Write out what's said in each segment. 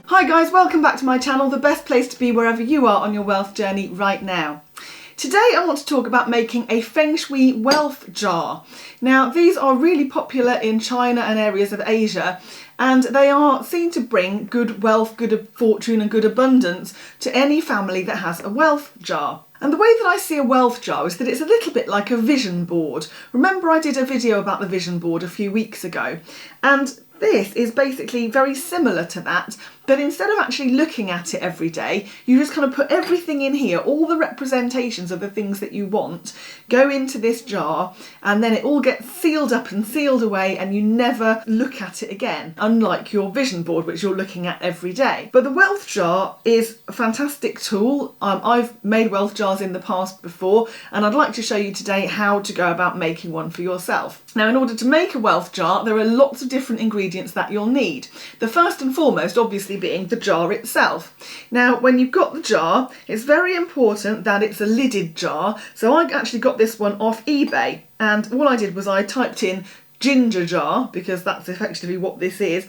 Hi guys, welcome back to my channel, the best place to be wherever you are on your wealth journey right now. Today I want to talk about making a Feng Shui wealth jar. Now these are really popular in China and areas of Asia, and they are seen to bring good wealth, good fortune and good abundance to any family that has a wealth jar. And the way that I see a wealth jar is that it's a little bit like a vision board. Remember I did a video about the vision board a few weeks ago, and this is basically very similar to that, but instead of actually looking at it every day, you just kind of put everything in here, all the representations of the things that you want, go into this jar, and then it all gets sealed up and sealed away and you never look at it again, unlike your vision board, which you're looking at every day. But the wealth jar is a fantastic tool. I've made wealth jars in the past before, and I'd like to show you today how to go about making one for yourself. Now, in order to make a wealth jar, there are lots of different ingredients that you'll need. The first and foremost, obviously, being the jar itself. Now, when you've got the jar, it's very important that it's a lidded jar. So I actually got this one off eBay, and all I did was I typed in ginger jar, because that's effectively what this is.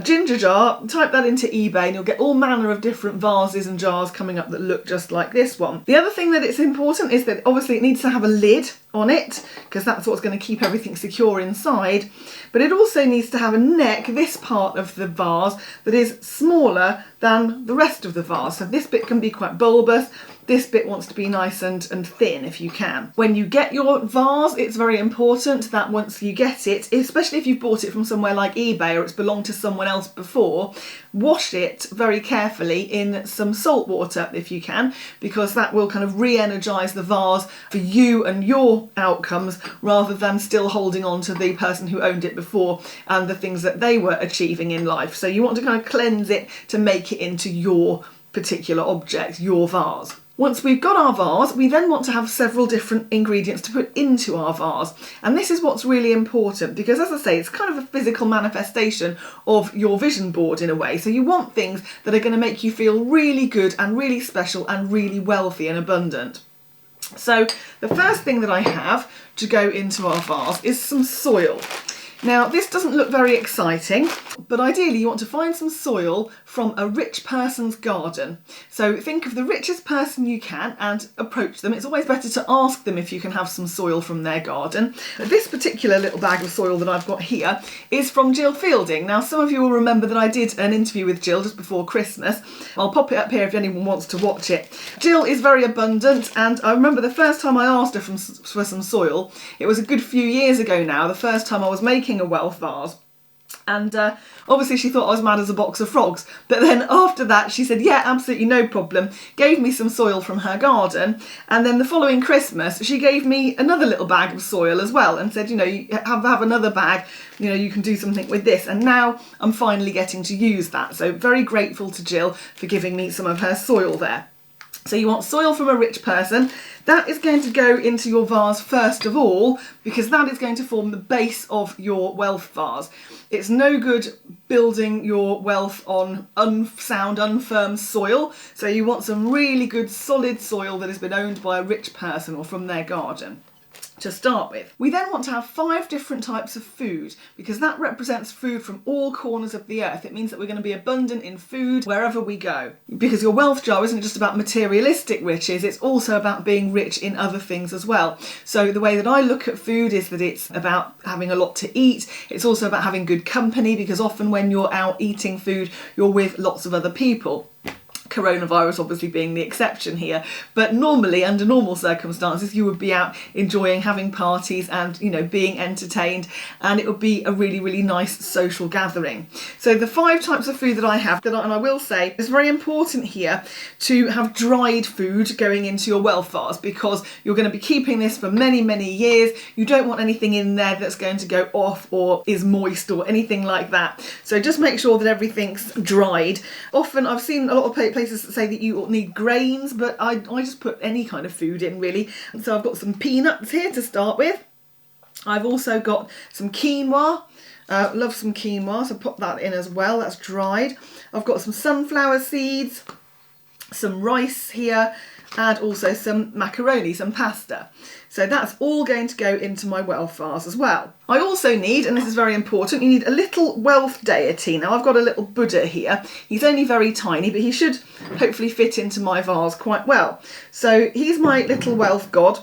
Ginger jar, type that into eBay and you'll get all manner of different vases and jars coming up that look just like this one. The other thing that it's important is that obviously it needs to have a lid on it, because that's what's going to keep everything secure inside, but it also needs to have a neck, this part of the vase, that is smaller than the rest of the vase. So this bit can be quite bulbous, this bit wants to be nice and thin if you can. When you get your vase, it's very important that once you get it, especially if you've bought it from somewhere like eBay or it's belonged to someone else before, wash it very carefully in some salt water if you can, because that will kind of re-energise the vase for you and your outcomes, rather than still holding on to the person who owned it before and the things that they were achieving in life. So you want to kind of cleanse it to make it into your particular object, your vase. Once we've got our vase, we then want to have several different ingredients to put into our vase. And this is what's really important, because as I say, it's kind of a physical manifestation of your vision board in a way. So you want things that are going to make you feel really good and really special and really wealthy and abundant. So the first thing that I have to go into our vase is some soil. Now, this doesn't look very exciting, but ideally you want to find some soil from a rich person's garden. So think of the richest person you can and approach them. It's always better to ask them if you can have some soil from their garden. This particular little bag of soil that I've got here is from Jill Fielding. Now, some of you will remember that I did an interview with Jill just before Christmas. I'll pop it up here if anyone wants to watch it. Jill is very abundant, and I remember the first time I asked her for some soil, it was a good few years ago now, the first time I was making a wealth vase, and obviously she thought I was mad as a box of frogs, but then after that she said yeah, absolutely no problem, gave me some soil from her garden, and then the following Christmas she gave me another little bag of soil as well and said, you know, you have another bag, you know, you can do something with this. And now I'm finally getting to use that, so very grateful to Jill for giving me some of her soil there. So you want soil from a rich person. That is going to go into your vase first of all, because that is going to form the base of your wealth vase. It's no good building your wealth on unsound, unfirm soil. So you want some really good solid soil that has been owned by a rich person or from their garden to start with. We then want to have 5 different types of food, because that represents food from all corners of the earth. It means that we're going to be abundant in food wherever we go, because your wealth jar isn't just about materialistic riches, it's also about being rich in other things as well. So the way that I look at food is that it's about having a lot to eat. It's also about having good company, because often when you're out eating food, you're with lots of other people. Coronavirus obviously being the exception here, but normally under normal circumstances you would be out enjoying having parties and, you know, being entertained, and it would be a really, really nice social gathering. So the 5 types of food that I have, and I will say it's very important here to have dried food going into your wealth vase, because you're going to be keeping this for many, many years. You don't want anything in there that's going to go off or is moist or anything like that. So just make sure that everything's dried. Often I've seen a lot of places that say that you need grains, but I just put any kind of food in really. So I've got some peanuts here to start with. I've also got some quinoa. Love some quinoa, so pop that in as well. That's dried. I've got some sunflower seeds, some rice here, and also some macaroni, some pasta. So that's all going to go into my wealth vase as well. I also need, and this is very important, you need a little wealth deity. Now I've got a little Buddha here. He's only very tiny, but he should hopefully fit into my vase quite well. So he's my little wealth god.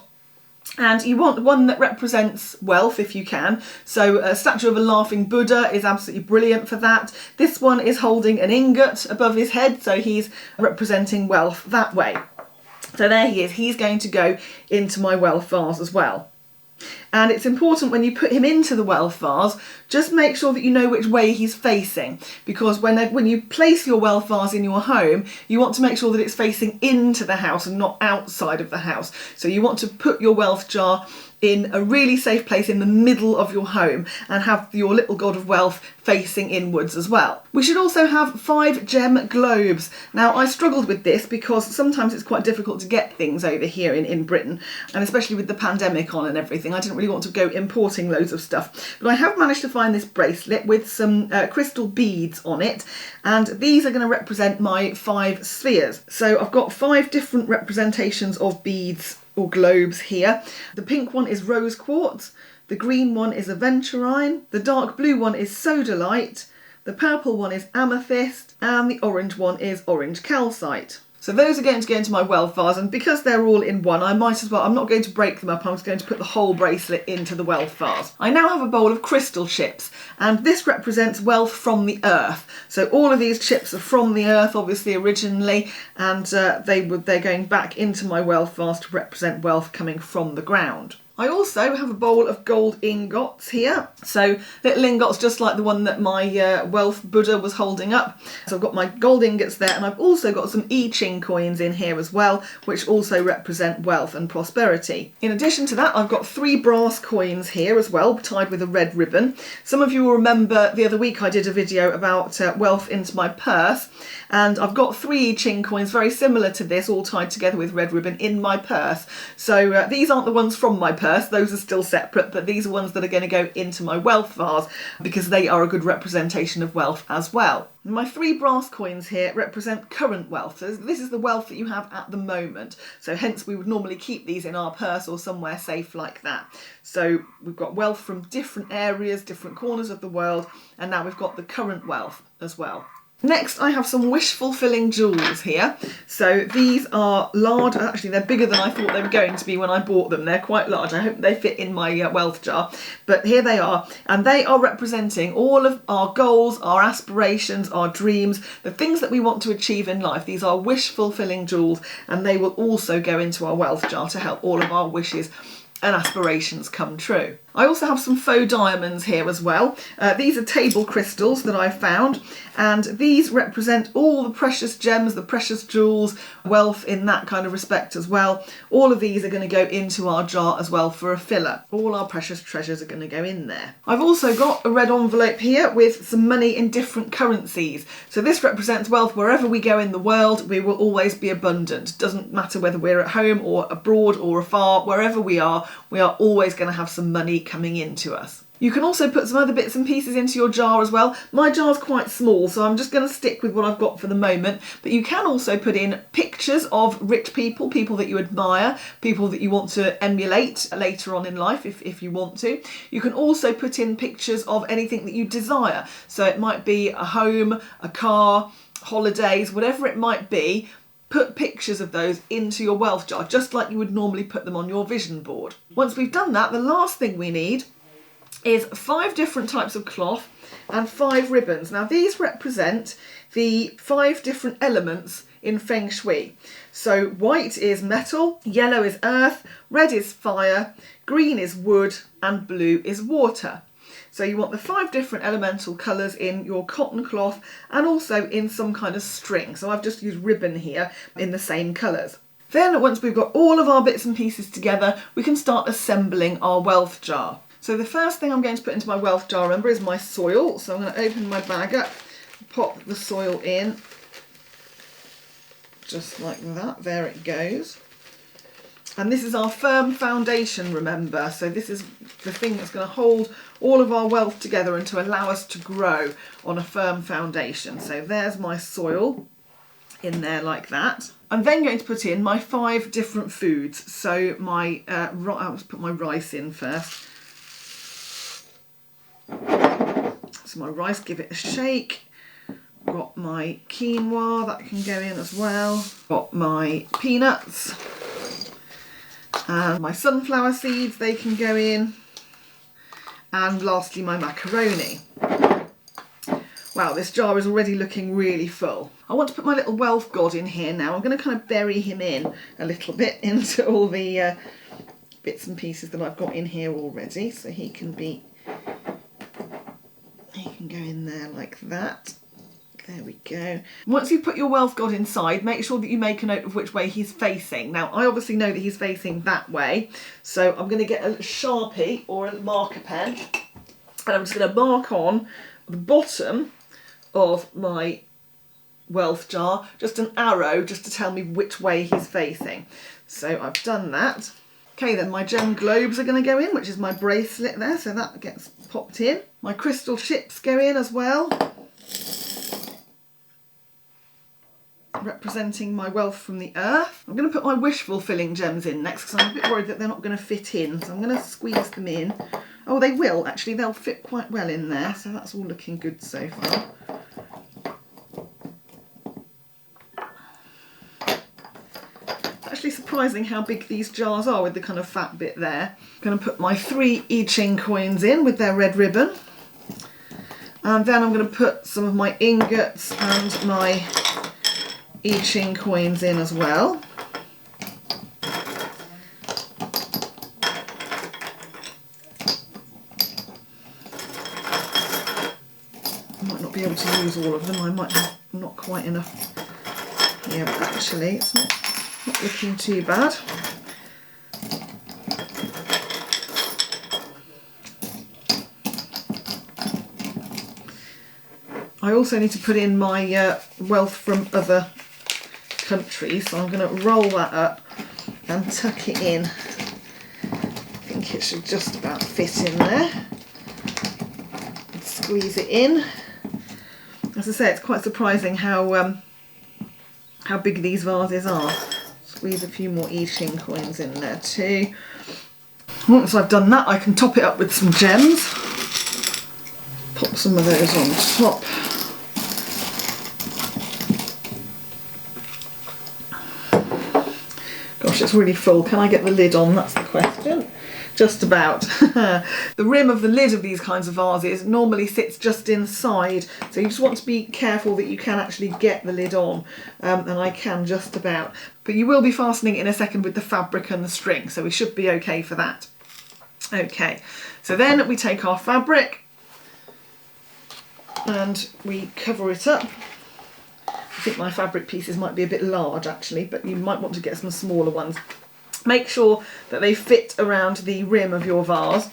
And you want one that represents wealth if you can. So a statue of a laughing Buddha is absolutely brilliant for that. This one is holding an ingot above his head, so he's representing wealth that way. So there he is. He's going to go into my wealth vase as well. And it's important when you put him into the wealth vase, just make sure that you know which way he's facing, because when you place your wealth vase in your home, you want to make sure that it's facing into the house and not outside of the house. So you want to put your wealth jar in a really safe place in the middle of your home and have your little god of wealth facing inwards as well. We should also have 5 gem globes. Now I struggled with this because sometimes it's quite difficult to get things over here in Britain, and especially with the pandemic on and everything, I didn't really want to go importing loads of stuff. But I have managed to find this bracelet with some crystal beads on it, and these are going to represent my 5 spheres. So I've got 5 different representations of beads or globes here. The pink one is rose quartz, the green one is aventurine, the dark blue one is sodalite, the purple one is amethyst, and the orange one is orange calcite. So those are going to go into my wealth vase, and because they're all in one, I might as well, I'm not going to break them up, I'm just going to put the whole bracelet into the wealth vase. I now have a bowl of crystal chips, and this represents wealth from the earth. So all of these chips are from the earth, obviously originally, and they're going back into my wealth vase to represent wealth coming from the ground. I also have a bowl of gold ingots here. So little ingots just like the one that my wealth Buddha was holding up. So I've got my gold ingots there, and I've also got some I Ching coins in here as well, which also represent wealth and prosperity. In addition to that, I've got 3 brass coins here as well, tied with a red ribbon. Some of you will remember the other week I did a video about wealth into my purse, and I've got 3 I Ching coins very similar to this, all tied together with red ribbon in my purse. So these aren't the ones from my purse, those are still separate, but these are ones that are going to go into my wealth vase because they are a good representation of wealth as well. My 3 brass coins here represent current wealth. So this is the wealth that you have at the moment. So hence we would normally keep these in our purse or somewhere safe like that. So we've got wealth from different areas, different corners of the world, and now we've got the current wealth as well. Next, I have some wish-fulfilling jewels here. So these are large, actually they're bigger than I thought they were going to be when I bought them. They're quite large. I hope they fit in my wealth jar. But here they are, and they are representing all of our goals, our aspirations, our dreams, the things that we want to achieve in life. These are wish-fulfilling jewels, and they will also go into our wealth jar to help all of our wishes and aspirations come true. I also have some faux diamonds here as well. These are table crystals that I found, and these represent all the precious gems, the precious jewels, wealth in that kind of respect as well. All of these are going to go into our jar as well for a filler. All our precious treasures are going to go in there. I've also got a red envelope here with some money in different currencies. So this represents wealth wherever we go in the world. We will always be abundant. Doesn't matter whether we're at home or abroad or afar, wherever we are always going to have some money coming into us. You can also put some other bits and pieces into your jar as well. My jar's quite small, so I'm just going to stick with what I've got for the moment. But you can also put in pictures of rich people, people that you admire, people that you want to emulate later on in life if you want to. You can also put in pictures of anything that you desire. So it might be a home, a car, holidays, whatever it might be. Put pictures of those into your wealth jar, just like you would normally put them on your vision board. Once we've done that, the last thing we need is 5 different types of cloth and 5 ribbons. Now these represent the 5 different elements in Feng Shui. So white is metal, yellow is earth, red is fire, green is wood, and blue is water. So you want the 5 different elemental colours in your cotton cloth and also in some kind of string. So I've just used ribbon here in the same colours. Then once we've got all of our bits and pieces together, we can start assembling our wealth jar. So the first thing I'm going to put into my wealth jar, remember, is my soil. So I'm going to open my bag up, pop the soil in, just like that. There it goes. And this is our firm foundation, remember. So this is the thing that's going to hold all of our wealth together and to allow us to grow on a firm foundation. So there's my soil in there like that. I'm then going to put in my 5 different foods. So my, I'll just put my rice in first. So my rice, give it a shake. Got my quinoa, that can go in as well. Got my peanuts. And my sunflower seeds, they can go in. And lastly, my macaroni. Wow, this jar is already looking really full. I want to put my little wealth god in here now. I'm going to kind of bury him in a little bit into all the bits and pieces that I've got in here already. So he can go in there like that. There we go. Once you've put your wealth god inside, make sure that you make a note of which way he's facing. Now, I obviously know that he's facing that way, so I'm going to get a Sharpie or a marker pen, and I'm just going to mark on the bottom of my wealth jar, just an arrow, just to tell me which way he's facing. So I've done that. Okay, then my gem globes are going to go in, which is my bracelet there, so that gets popped in. My crystal chips go in as well, representing my wealth from the earth. I'm going to put my wish fulfilling gems in next because I'm a bit worried that they're not going to fit in. So I'm going to squeeze them in. Oh, they will actually. They'll fit quite well in there. So that's all looking good so far. Actually surprising how big these jars are with the kind of fat bit there. I'm going to put my 3 I Ching coins in with their red ribbon. And then I'm going to put some of my ingots and my I Ching coins in as well. I might not be able to use all of them. I might have not quite enough here, but actually it's not looking too bad. I also need to put in my wealth from other countries, so I'm going to roll that up and tuck it in. I think it should just about fit in there. And squeeze it in. As I say, it's quite surprising how big these vases are. Squeeze a few more I Ching coins in there too. Once I've done that, I can top it up with some gems. Pop some of those on top. Gosh, it's really full. Can I get the lid on? That's the question. Just about. The rim of the lid of these kinds of vases normally sits just inside, so you just want to be careful that you can actually get the lid on, and I can just about. But you will be fastening it in a second with the fabric and the string, so we should be okay for that. Okay, so then we take our fabric and we cover it up. I think my fabric pieces might be a bit large actually, but you might want to get some smaller ones. Make sure that they fit around the rim of your vase.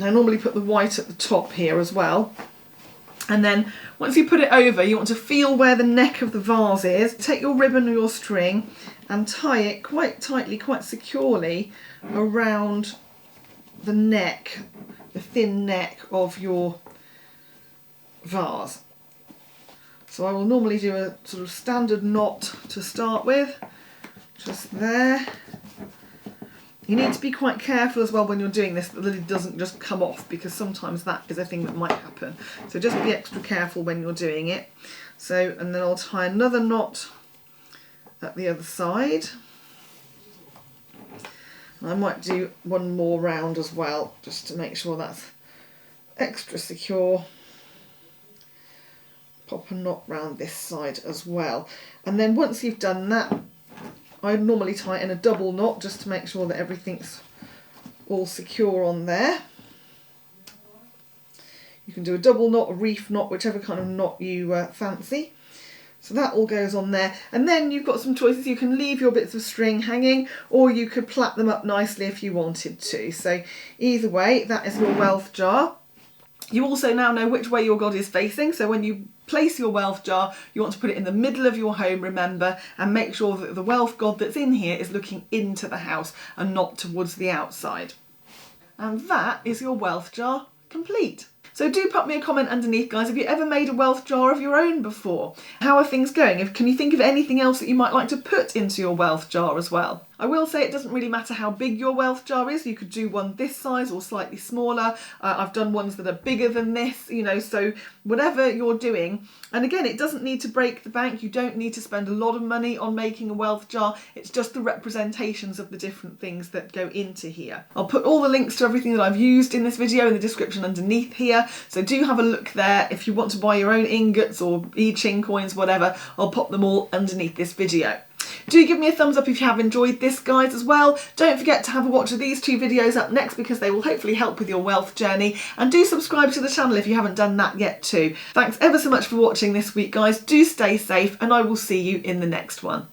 I normally put the white at the top here as well. And then once you put it over, you want to feel where the neck of the vase is. Take your ribbon or your string and tie it quite tightly, quite securely around the neck, the thin neck of your vase. So I will normally do a sort of standard knot to start with, just there. You need to be quite careful as well when you're doing this that the lid doesn't just come off, because sometimes that is a thing that might happen. So just be extra careful when you're doing it. So, and then I'll tie another knot at the other side. And I might do one more round as well, just to make sure that's extra secure. Pop a knot round this side as well. And then once you've done that, I normally tie it in a double knot just to make sure that everything's all secure on there. You can do a double knot, a reef knot, whichever kind of knot you fancy. So that all goes on there. And then you've got some choices. You can leave your bits of string hanging, or you could plait them up nicely if you wanted to. So either way, that is your wealth jar. You also now know which way your god is facing, so when you place your wealth jar, you want to put it in the middle of your home, remember, and make sure that the wealth god that's in here is looking into the house and not towards the outside. And that is your wealth jar complete. So do pop me a comment underneath, guys. Have you ever made a wealth jar of your own before? How are things going? Can you think of anything else that you might like to put into your wealth jar as well? I will say it doesn't really matter how big your wealth jar is. You could do one this size or slightly smaller. I've done ones that are bigger than this, you know, so whatever you're doing. And again, it doesn't need to break the bank. You don't need to spend a lot of money on making a wealth jar. It's just the representations of the different things that go into here. I'll put all the links to everything that I've used in this video in the description underneath here. So do have a look there. If you want to buy your own ingots or I Ching coins, whatever, I'll pop them all underneath this video. Do give me a thumbs up if you have enjoyed this, guys, as well. Don't forget to have a watch of these 2 videos up next because they will hopefully help with your wealth journey. And do subscribe to the channel if you haven't done that yet too. Thanks ever so much for watching this week, guys. Do stay safe and I will see you in the next one.